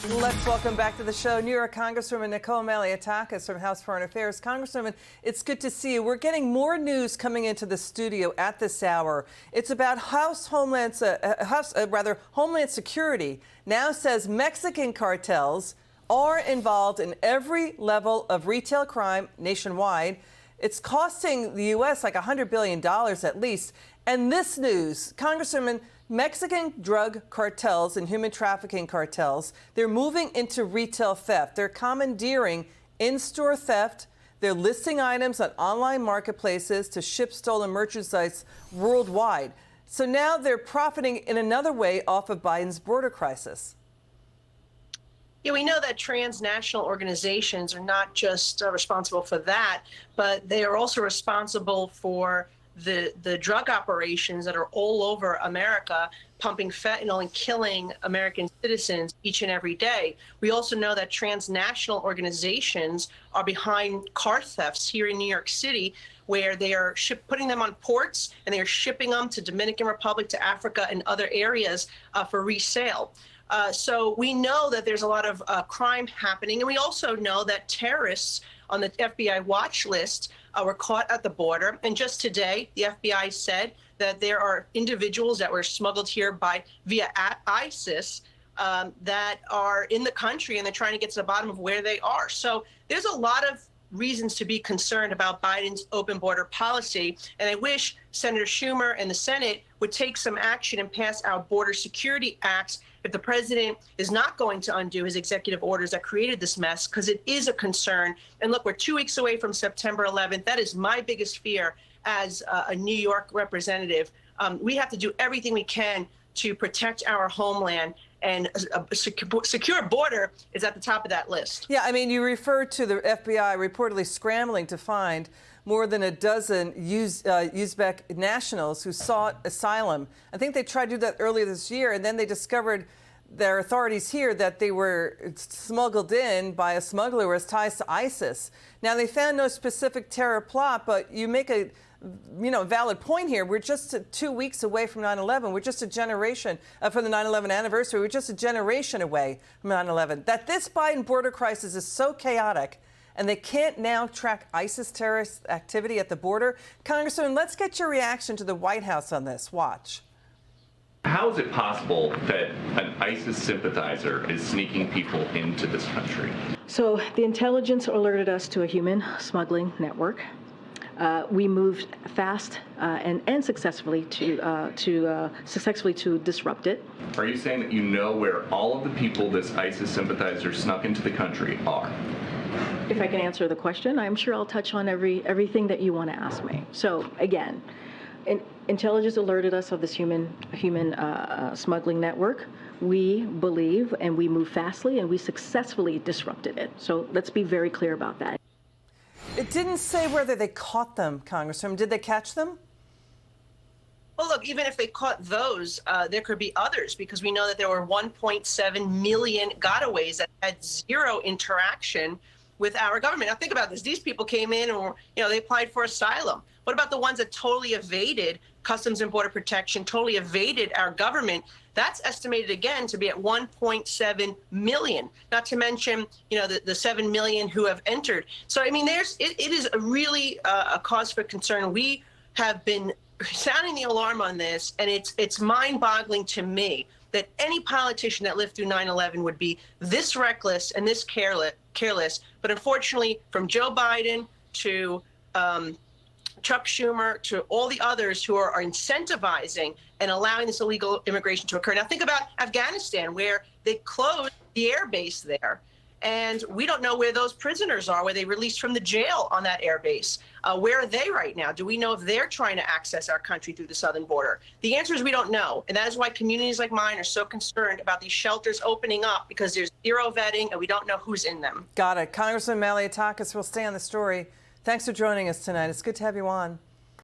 Let's welcome back to the show New York Congresswoman Nicole Malliotakis from House Foreign Affairs. Congresswoman, it's good to see you. We're getting more news coming into the studio at this hour. It's about Homeland Security now says Mexican cartels are involved in every level of retail crime nationwide. It's costing the U.S. like $100 billion at least. And this news, Congresswoman, Mexican drug cartels and human trafficking cartels, they're moving into retail theft. They're commandeering in-store theft. They're listing items on online marketplaces to ship stolen merchandise worldwide. So now they're profiting in another way off of Biden's border crisis. Yeah, we know that transnational organizations are not just responsible for that, but they are also responsible for the drug operations that are all over America, pumping fentanyl and killing American citizens each and every day. We also know that transnational organizations are behind car thefts here in New York City, where they are putting them on ports and they are shipping them to Dominican Republic, to Africa and other areas for resale. So we know that there's a lot of crime happening. And we also know that terrorists on the FBI watch list were caught at the border. And just today, the FBI said that there are individuals that were smuggled here via ISIS that are in the country, and they're trying to get to the bottom of where they are. So there's a lot of reasons to be concerned about Biden's open border policy. And I wish Senator Schumer and the Senate would take some action and pass our border security acts if the president is not going to undo his executive orders that created this mess, because it is a concern. And look, we're 2 weeks away from September 11th. That is my biggest fear as a New York representative. We have to do everything we can to protect our homeland, and a secure border is at the top of that list. Yeah, I mean, you referred to the FBI reportedly scrambling to find more than a dozen Uzbek nationals who sought asylum. I think they tried to do that earlier this year, and then they discovered, their authorities here, that they were smuggled in by a smuggler who has ties to ISIS. Now, they found no specific terror plot, but you make a valid point here. We're just 2 weeks away from 9/11. We're just a generation from the 9/11 anniversary. We're just a generation away from 9/11. That this Biden border crisis is so chaotic, and they can't now track ISIS terrorist activity at the border. Congressman, let's get your reaction to the White House on this. Watch. How is it possible that an ISIS sympathizer is sneaking people into this country? So the intelligence alerted us to a human smuggling network. We moved fast and successfully to disrupt it. Are you saying that you know where all of the people this ISIS sympathizer snuck into the country are? If I can answer the question, I'm sure I'll touch on everything that you want to ask me. So again, intelligence alerted us of this human smuggling network. We believe, and we moved fastly, and we successfully disrupted it. So let's be very clear about that. It didn't say whether they caught them, Congressman. Did they catch them? Well, look, even if they caught those, there could be others, because we know that there were 1.7 million gotaways that had zero interaction with our government. Now, think about this. These people came in and they applied for asylum. What about the ones that totally evaded Customs and Border Protection, totally evaded our government? That's estimated again to be at 1.7 million, not to mention, the 7 million who have entered. So, I mean, it is really a cause for concern. We have been sounding the alarm on this, and it's mind-boggling to me that any politician that lived through 9/11 would be this reckless and this careless. But unfortunately, from Joe Biden to Chuck Schumer to all the others who are incentivizing and allowing this illegal immigration to occur. Now, think about Afghanistan, where they closed the air base there. And we don't know where those prisoners are, where they released from the jail on that air base. Where are they right now? Do we know if they're trying to access our country through the southern border? The answer is we don't know. And that is why communities like mine are so concerned about these shelters opening up, because there's zero vetting and we don't know who's in them. Got it. Congressman Malliotakis will stay on the story. Thanks for joining us tonight. It's good to have you on.